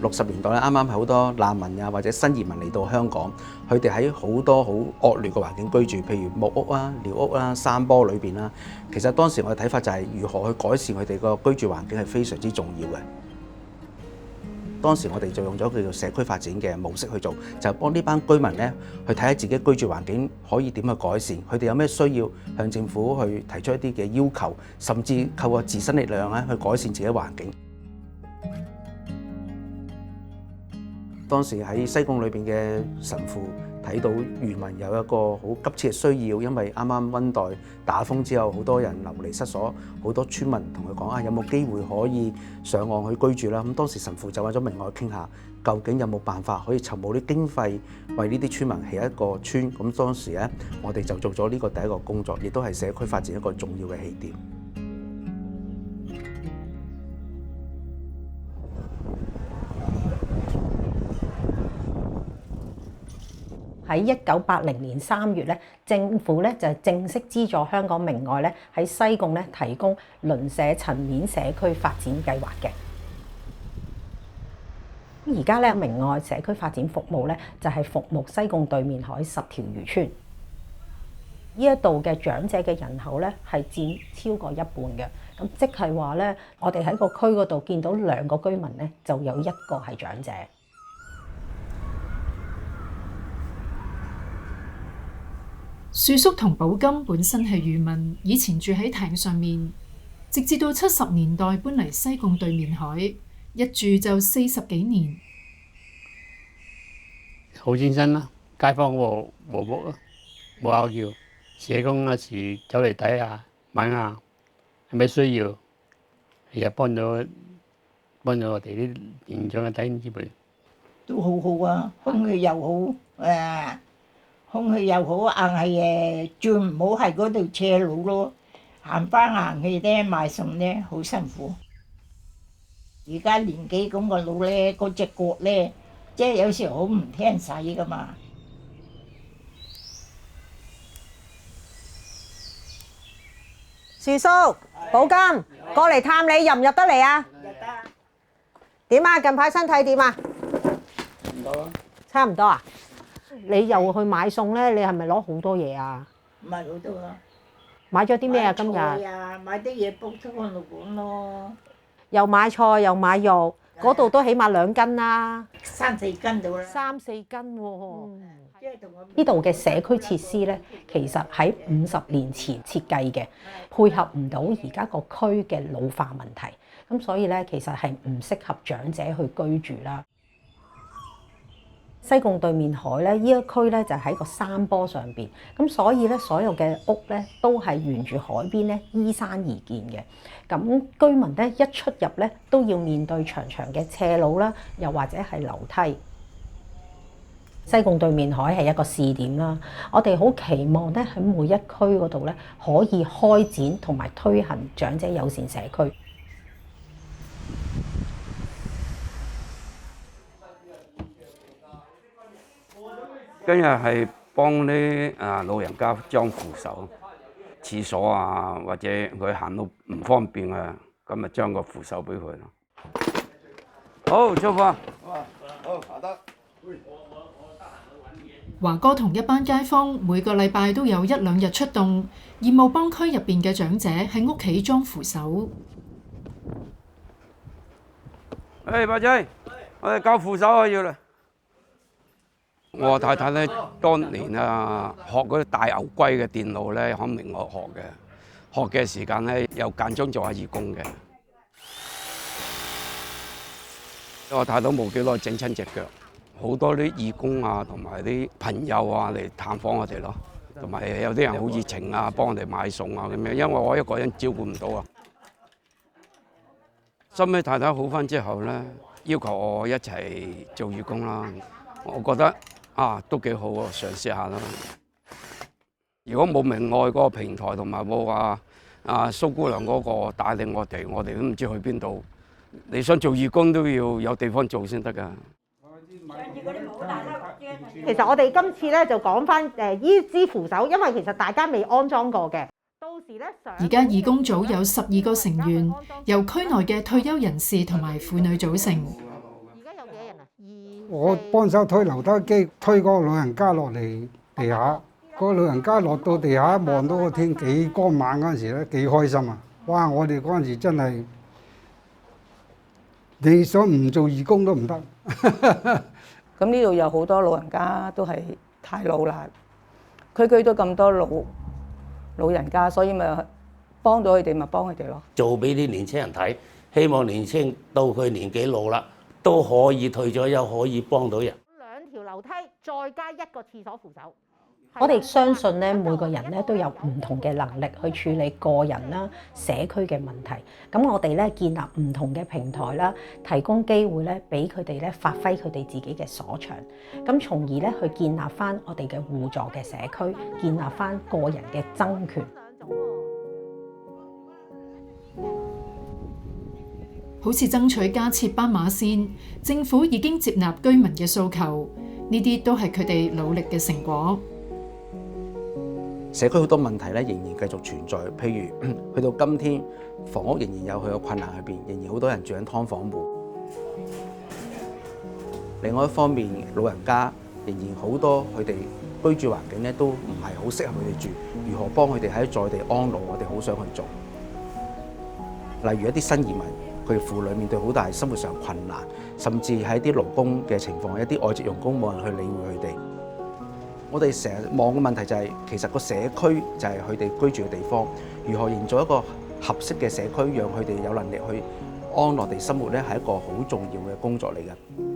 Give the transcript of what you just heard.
60年代咧，啱啱係好多難民啊或者新移民嚟到香港，佢哋喺好多好惡劣嘅環境居住，譬如木屋啦、寮屋啦、山坡裏邊啦。其實當時我嘅睇法就係如何去改善佢哋個居住環境係非常之重要嘅。當時我哋就用咗叫做社區發展嘅模式去做，就幫呢班居民咧去睇下自己居住環境可以點去改善，佢哋有咩需要向政府去提出一啲嘅要求，甚至透過自身力量咧去改善自己環境。當時喺西貢裏邊嘅神父睇到漁民有一個好急切嘅需要，因為啱啱溫黛打風之後，好多人流離失所，好多村民同佢講啊，有冇機會可以上岸去居住啦？咁當時神父就揾咗明愛傾下，究竟有冇辦法可以籌募啲經費為呢啲村民起一個村？咁當時咧，我哋就做咗呢個第一個工作，亦都係社區發展一個重要嘅起點。喺1980年3月咧，政府咧就正式資助香港明愛咧喺西貢咧提供鄰舍層面社區發展計劃嘅。而家咧明愛社區發展服務咧就係服務西貢對面海10條漁村。呢一度嘅長者嘅人口咧係佔超過一半嘅，咁即係話咧，我哋喺個區嗰度見到2個居民咧，就有1個係長者。樹叔同寶金本身係漁民，以前住喺艇上面，直至到70年代搬嚟西貢對面海，一住就40幾年。好先生啦，街坊和睦咯，冇拗撬。社工嗰時走嚟睇下問下有咩需要，日日幫咗我哋啲年長嘅弟兄姊妹。都好好啊，空氣又好空氣又好，硬係最唔好係嗰條斜路咯，行返行去咧買餸咧好辛苦。而家年紀咁個老咧，嗰隻腳咧，即係有時好唔聽使噶嘛。樹叔、寶金，過嚟探你，入唔入得嚟啊？入得。點啊？近排身體點啊？唔多啦。差唔多啊？你又去買餸咧？你係咪攞好多嘢啊？買好多啊！買咗啲咩啊？今日買啲嘢煲出去路館咯。又買菜又買肉，嗰度都起碼2斤啦。3、4斤到啦。3、4斤喎。呢度嘅社區設施咧，其實喺50年前設計嘅，配合唔到而家個區嘅老化問題，咁所以咧其實係唔適合長者去居住啦。西貢對面海咧，呢一區咧就喺個山坡上邊，咁所以咧所有嘅屋咧都係沿住海邊咧依山而建嘅。咁居民咧一出入咧都要面對長長嘅斜路啦，又或者係樓梯。西貢對面海係一個試點啦，我哋好期望咧喺每一區嗰度咧可以開展同埋推行長者友善社區。今日係幫啲老人家裝扶手，廁所啊或者佢行路唔方便啊，咁咪裝個扶手俾佢咯。好，出發。好，好得。華哥同一班街坊每個禮拜都有1、2日出動，義務幫區入邊嘅長者喺屋企裝扶手。伯仔，我哋教扶手啊要啦。我太太咧，當年學嗰啲大牛龜嘅電路咧，喺明愛學嘅。學嘅時間咧，又間中做下義工嘅。我太太冇幾耐整親隻腳，好多啲義工啊，同埋啲朋友啊嚟探訪我哋咯。同埋有啲人好熱情啊，幫我哋買餸啊咁樣，因為我一個人照顧唔到啊。收尾太太好返之後咧，要求我一齊做義工啦。我覺得都幾好啊，嘗試下啦。如果冇明愛嗰個平台同埋冇話蘇姑娘嗰個帶領我哋都唔知去邊度。你想做義工都要有地方做先得㗎。其實我哋今次咧就講翻依支扶手，因為其實大家未安裝過嘅。到時咧而家義工組有12個成員，由區內嘅退休人士同埋婦女組成。而家有幾我幫手推樓梯機，推嗰個老人家落嚟地下。個老人家落到地下望到個天幾光猛嗰陣時咧，幾開心啊！哇！我哋嗰陣時真係你想唔做義工都唔得。咁呢度有好多老人家都係太老啦，區區都咁多老人家，所以咪幫到佢哋咪幫佢哋咯。做俾啲年青人睇，希望年青到佢年紀老啦，都可以退咗休，可以幫到人。2條樓梯再加1個廁所扶手。我哋相信咧，每個人咧都有唔同嘅能力去處理個人啦、社區嘅問題。咁我哋咧建立唔同嘅平台啦，提供機會咧俾佢哋咧發揮佢哋自己嘅所長，咁從而咧去建立翻我哋嘅互助嘅社區，建立翻個人嘅爭權。好似爭取加設斑馬線，政府已經接納居民嘅訴求，呢啲都係佢哋努力嘅成果。社區好多問題咧，仍然繼續存在。譬如去到今天，房屋仍然有佢嘅困難喺邊，仍然好多人住緊劏房戶。另外一方面，老人家仍然好多佢哋居住環境咧都唔係好適合佢哋住。如何幫佢哋喺在地安老，我哋好想去做。例如一啲新移民，佢哋婦女面對好大生活上困難，甚至喺啲勞工嘅情況，一啲外籍傭工冇人去理會佢哋。我哋成日望嘅問題就係，其實個社區就係佢哋居住嘅地方，如何營造一個合適嘅社區，讓佢哋有能力去安樂地生活咧，係一個好重要嘅工作嚟嘅。